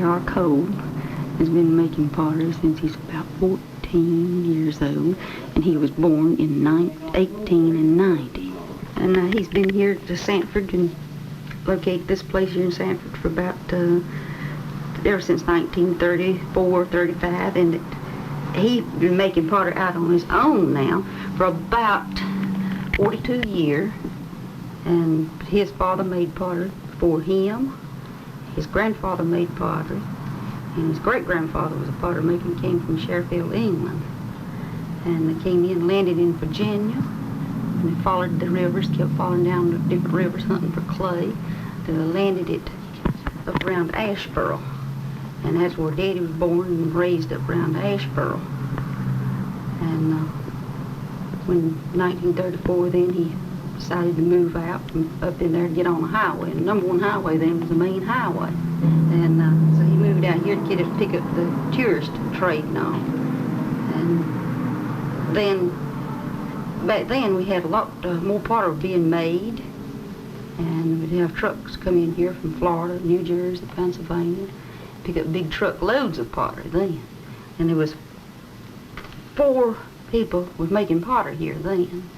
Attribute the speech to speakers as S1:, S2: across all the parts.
S1: R. Cole has been making pottery since he's about 14 years old, and he was born in 1890. And he's been here to Sanford and located this place here in Sanford for about ever since 1934, 35, and he's been making pottery out on his own now for about 42 years. And his father made pottery for him. His grandfather made pottery, and his great-grandfather was a potter maker and came from Sheffield, England. And they came in, landed in Virginia, and they followed the rivers, kept following down the different rivers, hunting for clay. They landed it up around Asheboro, and that's where Daddy was born and raised up around Asheboro. And when 1934, then he decided to move out from up in there and get on the highway. And the number one highway then was the main highway. And so he moved out here to get it, pick up the tourist trade and all. And then, back then we had a lot more pottery being made. And we'd have trucks come in here from Florida, New Jersey, Pennsylvania, pick up big truckloads of pottery then. And there was 4 people was making pottery here then.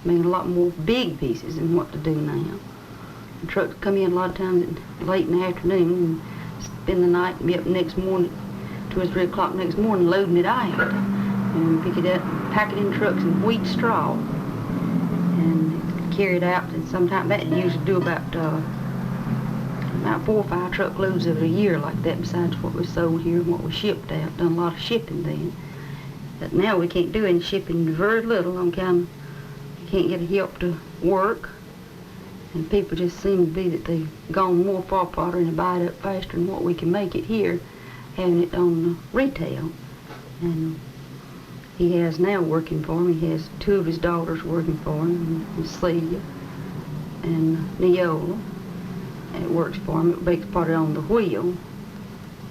S1: Making a lot more big pieces than what to do now. The trucks come in a lot of times late in the afternoon and spend the night and be up the next morning, 2 or 3 o'clock next morning, loading it out. And pick it up, pack it in trucks in wheat straw, and carry it out. And sometimes that usually do about 4 or 5 truckloads of it a year like that, besides what we sold here and what we shipped out. Done a lot of shipping then. But now we can't do any shipping, very little on account of can't get help to work, and people just seem to be that they've gone more for pottery and buy it up faster than what we can make it here, having it on retail. And he has now working for him. He has 2 of his daughters working for him, Celia and Neola. And it works for him. It makes pottery on the wheel.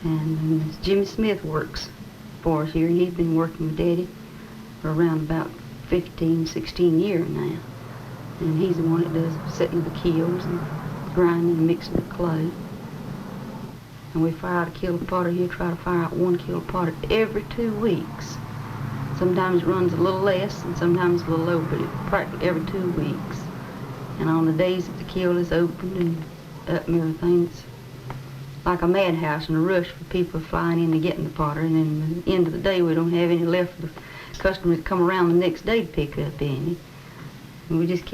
S1: And Jimmy Smith works for us here, and he's been working with Daddy for around about 15, 16 years now. And he's the one that does setting the keels and grinding and mixing the clay. And we fire out a kilo of pottery here, try to fire out 1 kilo of pottery every 2 weeks. Sometimes it runs a little less and sometimes a little over, but it's practically every 2 weeks. And on the days that the kiln is open and up and everything, it's like a madhouse and a rush for people flying in to getting the pottery. And then at the end of the day, we don't have any left for the customers to come around the next day to pick up any. And we just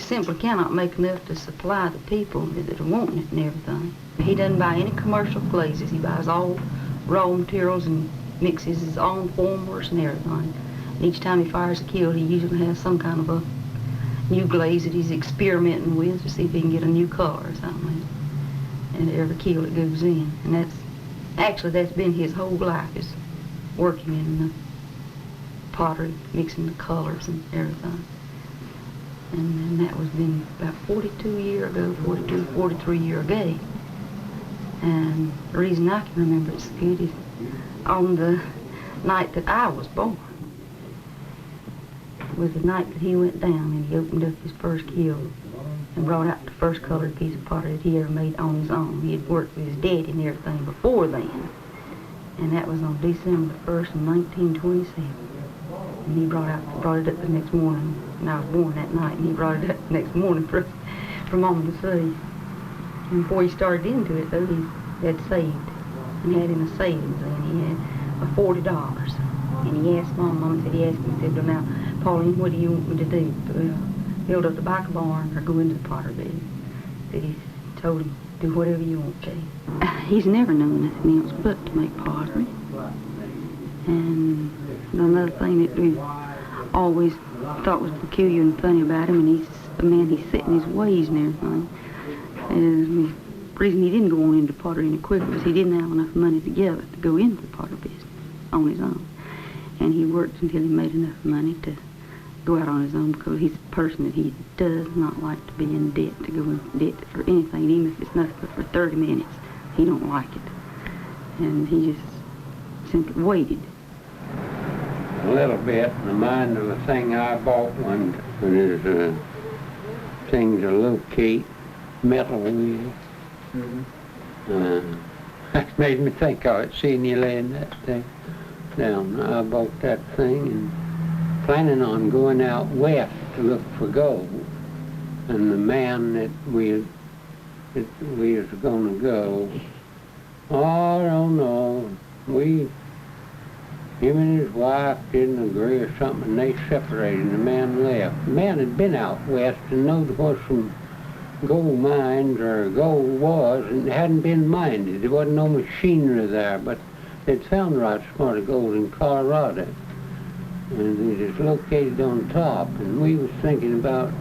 S1: simply cannot make enough to supply the people that are wanting it and everything. He doesn't buy any commercial glazes. He buys all raw materials and mixes his own formers and everything. And each time he fires a kiln, he usually has some kind of a new glaze that he's experimenting with to see if he can get a new color or something. And every kiln that goes in. And that's been his whole life, is working in the pottery, mixing the colors and everything. And that was been about 42 years ago, 42, 43 years ago. And the reason I can remember it so good is on the night that I was born was the night that he went down and he opened up his first kiln and brought out the first colored piece of pottery that he ever made on his own. He had worked with his daddy and everything before then. And that was on December the 1st in 1927. And he brought it up the next morning, and I was born that night, and he brought it up the next morning for Mama to see. And before he started into it, though, he had saved, and had in a savings, and he had $40. And he asked Mama said, he asked me, he said, well, now, Pauline, what do you want me to do? Build up the back barn or go into the pottery business? That he told him, do whatever you want to. He's never known nothing else but to make pottery. And another thing that we always thought was peculiar and funny about him, and he's a man, he's set in his ways and everything. And the reason he didn't go on into pottery any quicker was he didn't have enough money together to go into the pottery business on his own. And he worked until he made enough money to go out on his own, because he's a person that he does not like to be in debt, to go in debt for anything, even if it's nothing but for 30 minutes. He don't like it. And he just simply waited.
S2: A little bit. Remind of a thing I bought one. There's things, a little key, metal wheel. That made me think of it, seeing you laying that thing down. I bought that thing and planning on going out west to look for gold. And the man that we was going to go, oh, I don't know, him and his wife didn't agree or something, and they separated, and the man left. The man had been out west and knowed what some gold mines or gold was, and it hadn't been mined. There wasn't no machinery there, but they'd found right smart of gold in Colorado. And it is located on top, and we was thinking about,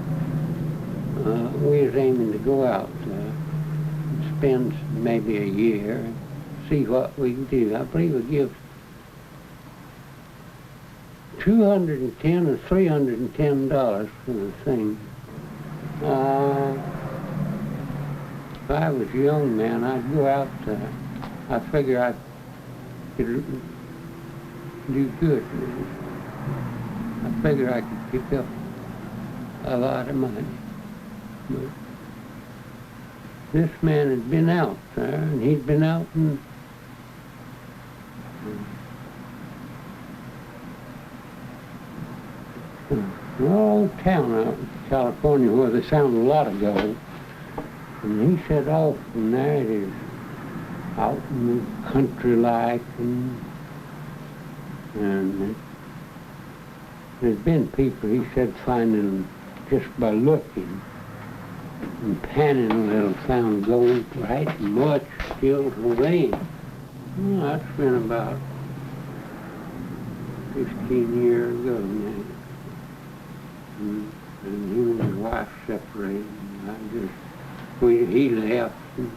S2: we was aiming to go out and spend maybe a year and see what we can do. I believe we'd give $210 or $310 for the thing. If I was a young man, I'd go out, I figure I could do good. I figure I could pick up a lot of money. But this man had been out there, and he'd been out in an old town out in California where they found a lot of gold. And he said off from there it is out in the country like, and there's been people, he said, finding them just by looking and panning a little, found gold right much still remains. Well, that's been about 15 years ago now. And him and his wife separated. He left, and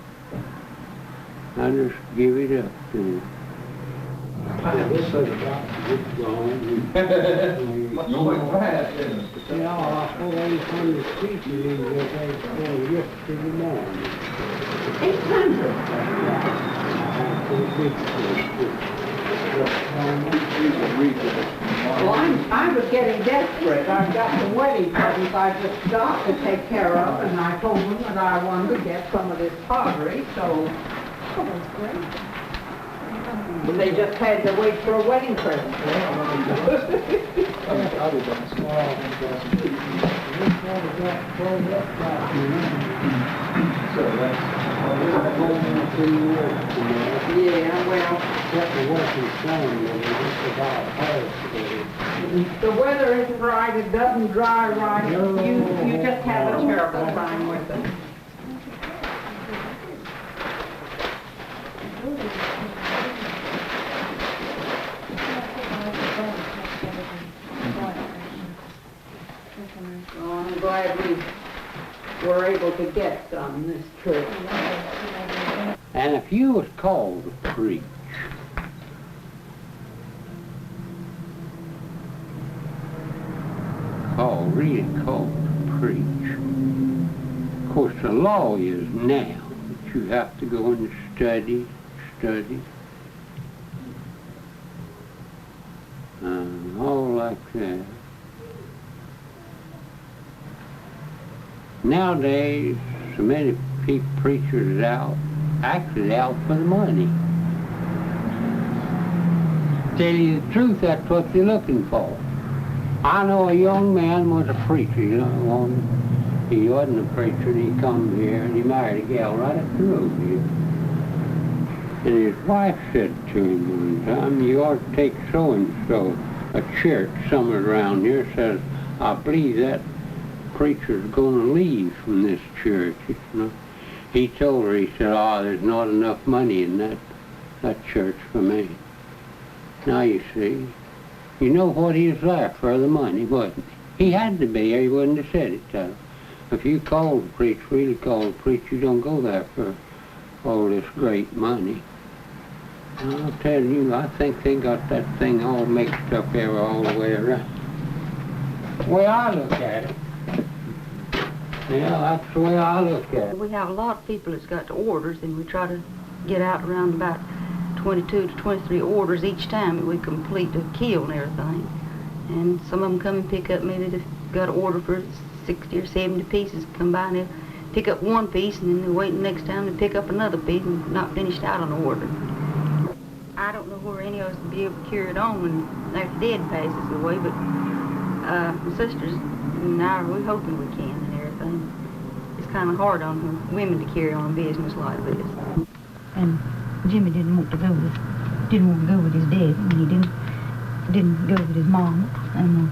S2: I just give it up to him. This is gone.
S3: You're going fast, isn't it?
S2: You know, I thought 800 people in there yesterday morning.
S3: 800?
S4: Well, I was getting desperate. I've got some wedding presents I just got to take care of, and I told them that I wanted to get some of this pottery, so they just had to wait for a wedding present. Yeah, well, the weather isn't right, it doesn't dry right, you just have a terrible time with it. Well, I'm glad we were able to get some this trip.
S2: And if you was called to preach, really called to preach, of course the law is now that you have to go and study, all like that. Nowadays, so many preachers actually out for the money. Tell you the truth, that's what they're looking for. I know a young man was a preacher, he wasn't a preacher, and he come here and he married a gal right up the road here. And his wife said to him one time, you ought to take so-and-so, a church somewhere around here, says, I believe that preacher's going to leave from this church. He told her, he said, there's not enough money in that church for me. Now you see, you know what he was there for, the money, wasn't he? He had to be, or he wouldn't have said it to her. If you called to preach, really called to preach, you don't go there for all this great money. And I'll tell you, I think they got that thing all mixed up there all the way around. The way I look at it. Yeah, that's the way I look at it.
S1: We have a lot of people that's got orders, and we try to get out around about 22 to 23 orders each time that we complete the kill and everything. And some of them come and pick up, maybe they've got an order for 60 or 70 pieces, come by and pick up one piece and then they're waiting next time to pick up another piece and not finished out on the order. I don't know where any of us will be able to carry it on when after Dad passes away, but my sisters and I, we're hoping we can and everything. It's kind of hard on women to carry on a business like this. And Jimmy didn't want to go with his dad, and he didn't go with his mom, and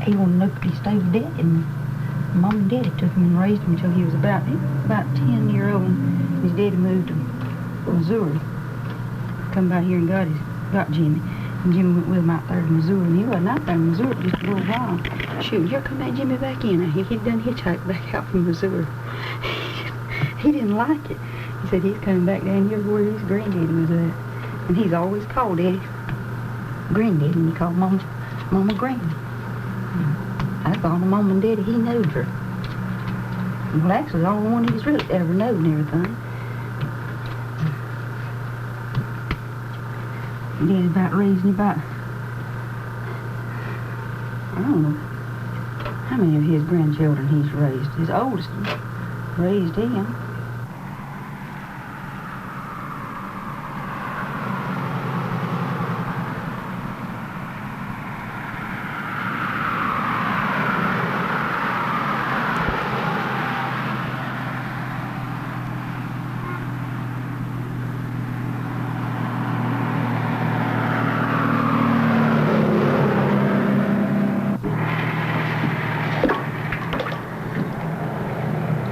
S1: he wanted to know could he stay with Dad, and Mom and Daddy took him and raised him until he was about 10-year-old. His daddy moved to Missouri, come by here and got Jimmy. And Jimmy went with him out there to Missouri, and he wasn't out there in Missouri just a little while. Shoot, here come that Jimmy back in. He'd done hitchhiked back out from Missouri. He didn't like it. He said he's coming back down here where his granddaddy was at. And he's always called Daddy Granddaddy, and he called Mama Granny. That's all the Mom and Daddy he knowed her. Well, actually, the only one he's really ever known and everything. Daddy about raising about, I don't know how many of his grandchildren he's raised. His oldest one raised him.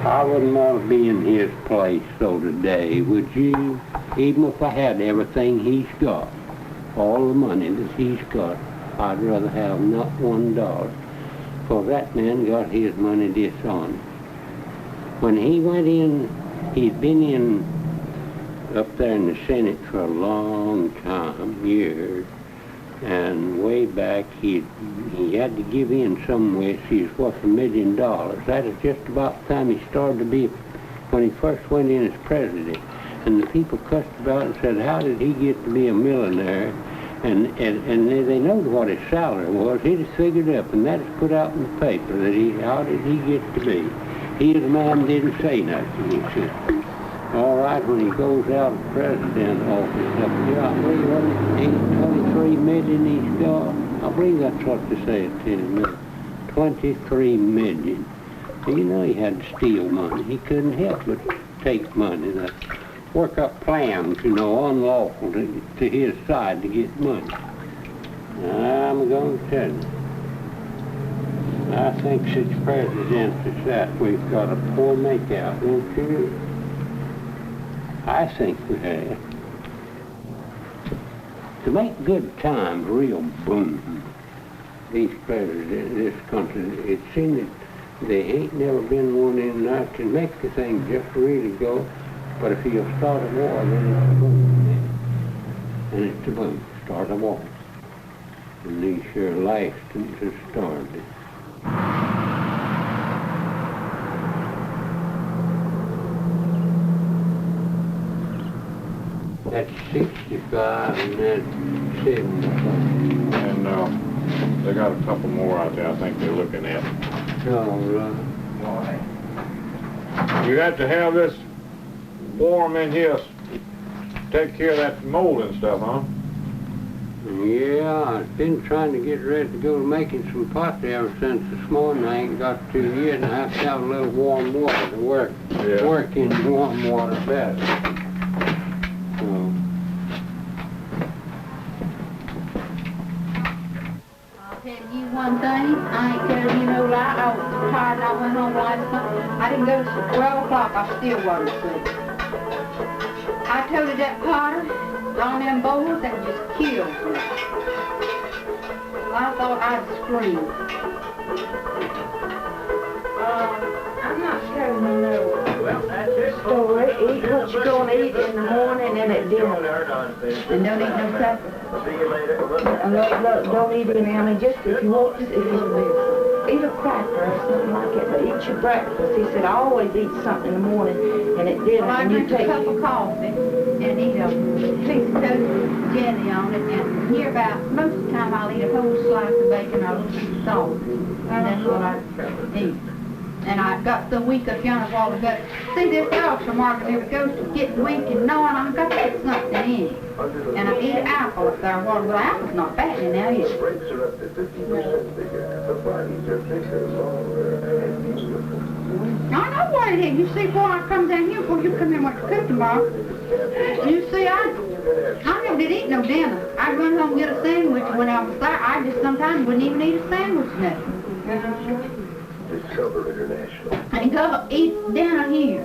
S2: I wouldn't want to be in his place so today, would you? Even if I had everything he's got, all the money that he's got, I'd rather have not $1. For that man got his money dishonest. When he went in, he'd been in up there in the Senate for a long time, years. And way back, he had to give in somewhere. He's worth $1 million. That is just about the time he started to be, when he first went in as president. And the people cussed about and said, how did he get to be a millionaire? And they know what his salary was. He just figured up, and that is put out in the paper, that how did he get to be? He, the man, didn't say nothing, he said. All right, when he goes out of president office up here, I believe 23 million he's got. I believe that's what they say it is, 23 million. You know he had to steal money. He couldn't help but take money. Work up plans, unlawful to his side to get money. I'm going to tell you. I think since president is that, we've got a poor makeout, don't you? I think we have. To make good times real boom, these presidents, this country, it seems that there ain't never been one in there to make the thing just really go. But if you'll start a war, then it's a boom. And it's a boom. Start a war. And these here last ones have started. That's 65 and that's 75.
S3: And they got a couple more out there I think they're looking at.
S2: All right.
S3: You got to have this warm in here, take care of that mold and stuff, huh?
S2: Yeah, I've been trying to get ready to go to making some pottery ever since this morning. I ain't got to yet, and I have to have a little warm water to work in warm water better.
S4: I'll tell you one thing, I ain't telling you no lie. I was tired and I went home last night. I didn't go to 12 o'clock, I still wasn't asleep. I told you that potter on them bowls that just killed me. I thought I'd scream. I'm not telling you no story. Eat what you're going to eat in the morning and at dinner. And don't eat no crackers. And look, don't eat any. I mean, just if you want to, if you
S5: eat a cracker or something like that, but eat your breakfast. He said, I always eat something in the morning, and it didn't.
S4: Well, I
S5: and you
S4: drink a
S5: take
S4: cup of coffee and eat a piece of toast with jelly on it, and here about, most of the time I'll eat a whole slice of bacon or a little piece of salt. And that's what I eat. And I got so weak up yonder a while ago. See, this dog's from Margaret never goes to getting weak and knowing I've got to put something in it. And I eat an apple up there a while ago. Well, apple's not fattening now, is it? I know what it is. You see, before I come down here, before you come in with the cook tomorrow, you see, I never did eat no dinner. I'd run home and get a sandwich when I was there. I just sometimes wouldn't even eat a sandwich nothing. And go eat dinner here.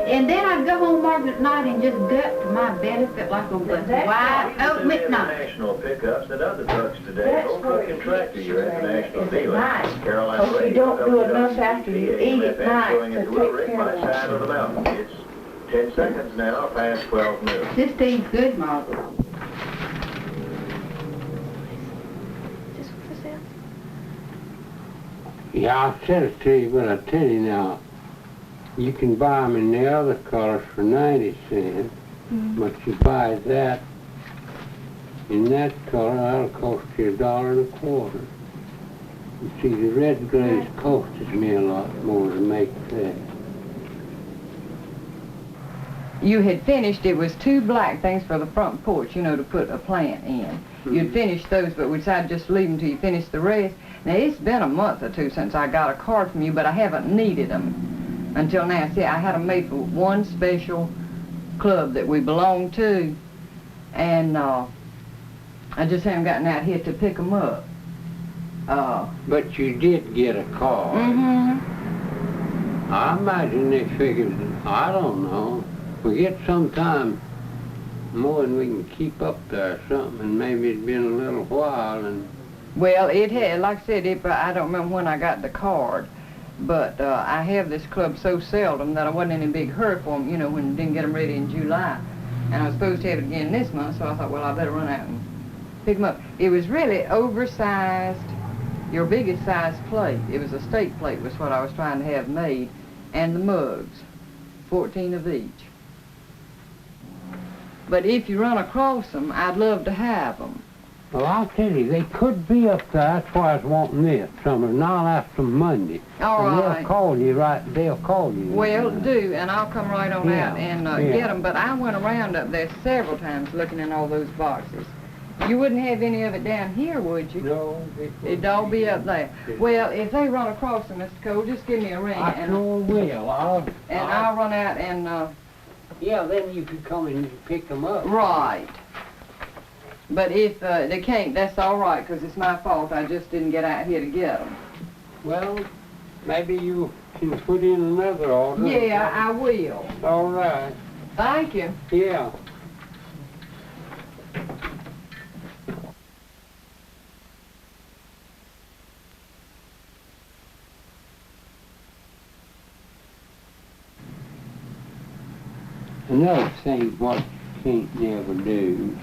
S4: And then I'd go home Margaret at night and just gut to my benefit like a wide open midnight.
S6: International pickups and other trucks today. Don't look and track to your international dealer. Caroline
S5: Because you don't do enough after you eat at night to take care of
S6: side of the mountain. It's 10 seconds now past 12 noon.
S4: This tea's good, Margaret.
S2: Yeah, I said it to you, but I tell you now, you can buy them in the other colors for 90 cents, but you buy that in that color, that'll cost you $1.25. You see, the red glaze costs me a lot more to make that.
S7: You had finished, it was 2 black things for the front porch, you know, to put a plant in. You'd finished those, but we decided just to leave them till you finished the rest. Now, it's been a month or 2 since I got a card from you, but I haven't needed them until now. See, I had them made for one special club that we belong to, and I just haven't gotten out here to pick them up.
S2: But you did get a card.
S7: Mm-hmm.
S2: I imagine they figured, I don't know, we get sometime more than we can keep up there or something, and maybe it's been a little while. And
S7: Well, it had, like I said, I don't remember when I got the card, but I have this club so seldom that I wasn't in a big hurry for them, you know, when I didn't get them ready in July. And I was supposed to have it again this month, so I thought, well, I better run out and pick them up. It was really oversized, your biggest size plate. It was a steak plate was what I was trying to have made, and the mugs, 14 of each. But if you run across them, I'd love to have them.
S2: well, I'll tell you, they could be up there. That's why I was wanting this summer. And I'll ask them Monday.
S7: All
S2: and
S7: right.
S2: They'll call you They'll call you.
S7: Well, do, and I'll come right on
S2: Yeah,
S7: out and
S2: yeah.
S7: get them. But I went around up there several times looking in all those boxes. You wouldn't have any of it down here, would you?
S2: No.
S7: It'd all be up there. Well, if they run across them, Mr. Cole, just give me a ring,
S2: I
S7: and
S2: sure will.
S7: I'll run out and
S2: Yeah, then you can come and pick them up.
S7: right. But if they can't, that's all right, 'cause it's my fault. I just didn't get out here to get them.
S2: Well, maybe you can put in another order.
S7: Yeah, I will.
S2: All right.
S7: Thank you.
S2: Yeah. Another thing what you can't never do,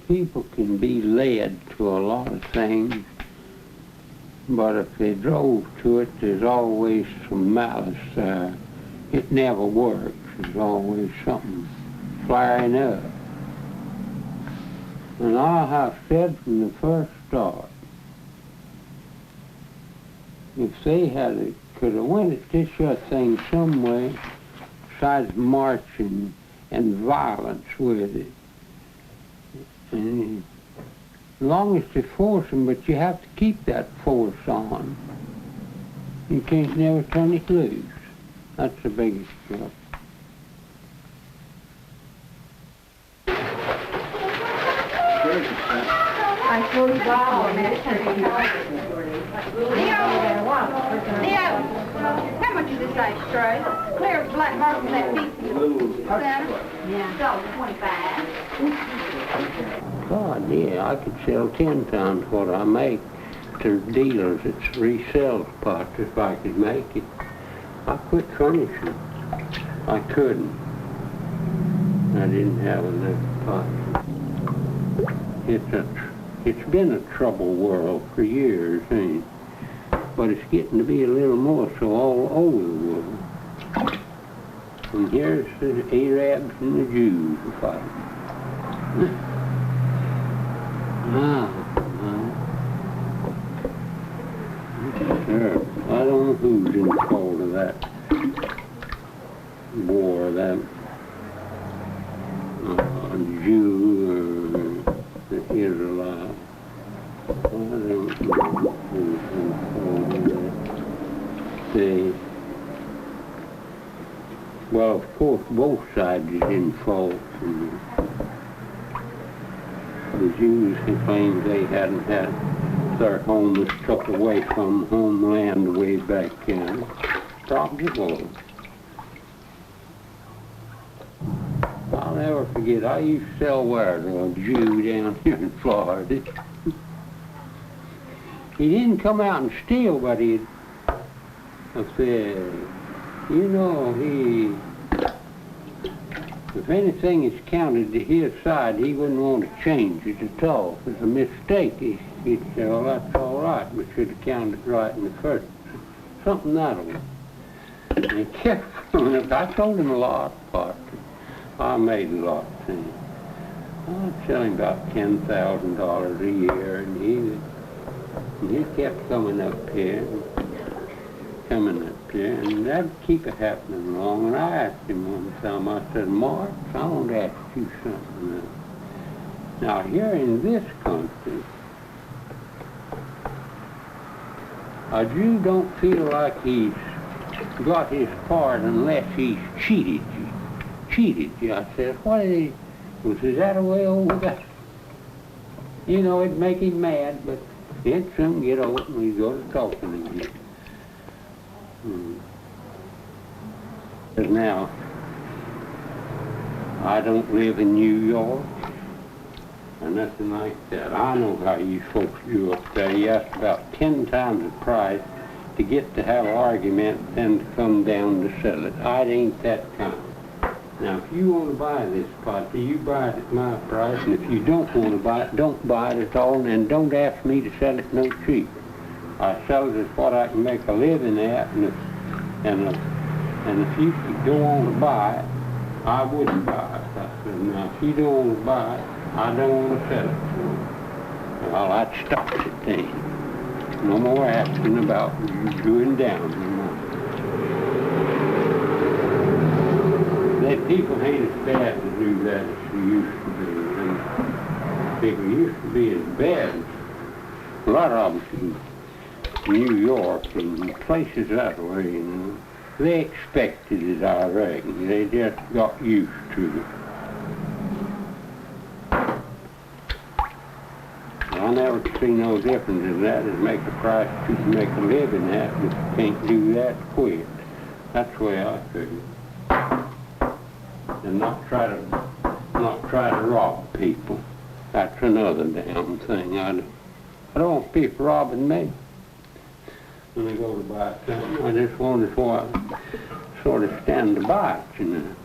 S2: people can be led to a lot of things, but if they drove to it, there's always some malice there. It never works. There's always something flaring up. And I have said from the first start, if they could have went at this thing some way besides marching and violence with it. And as long as they force them, but you have to keep that force on. You can't never turn it loose. That's the biggest trouble.
S4: Leo, how much is this ice tray? Clear as black mark from that piece. Yeah. $1.25.
S2: God, yeah, I could sell 10 times what I make to dealers that resells pots if I could make it. I quit furnishing. I couldn't. I didn't have enough pots. It's been a troubled world for years, ain't it? But it's getting to be a little more so all over the world. And here's the Arabs and the Jews fighting. Sure. I don't know who's in fault of that war, that Jew or the Israelite. I don't know who's in fault of that. Well, of course, both sides is in fault. The Jews claimed they hadn't had their home was took away from homeland way back then. Probably was. I'll never forget, I used to sell wire to a Jew down here in Florida. He didn't come out and steal, but I said, you know, if anything is counted to his side, he wouldn't want to change it at all. If it's a mistake, he'd say, well, that's all right. We should have counted right in the first. Something that way. And he kept coming up. I told him a lot, but I made a lot of things. I was selling about $10,000 a year, and he kept coming up here. And that'd keep it happening long. And I asked him one time, I said, Mark, I want to ask you something. Now, here in this country, a Jew don't feel like he's got his part unless he's cheated you. I said, what is he? Was that a way over that? You know, it'd make him mad, but he'd soon get over it and we'd go to talking again. But now, I don't live in New York or nothing like that. I know how you folks do up there. You ask about 10 times the price to get to have an argument and to come down to sell it. I ain't that kind. Now, if you want to buy this pottery, you buy it at my price, and if you don't want to buy it, don't buy it at all, and then don't ask me to sell it no cheaper. I sell it at what I can make a living at, and if you don't want to buy it, I wouldn't buy it. I said, now, if you don't want to buy it, I don't want to sell it for you. Well, that stops it then. No more asking about doing down. That people ain't as bad to do that as they used to do. And people used to be as bad. A lot of them in New York and places that way, you know. They expected it, I reckon. They just got used to it. I never see no difference in that as make a price you can make a living at, but you can't do that quick. That's the way I figure. And not try to rob people. That's another damn thing. I don't want people robbing me when they go to buy something. I just wonder why I sort of stand to buy it, you know.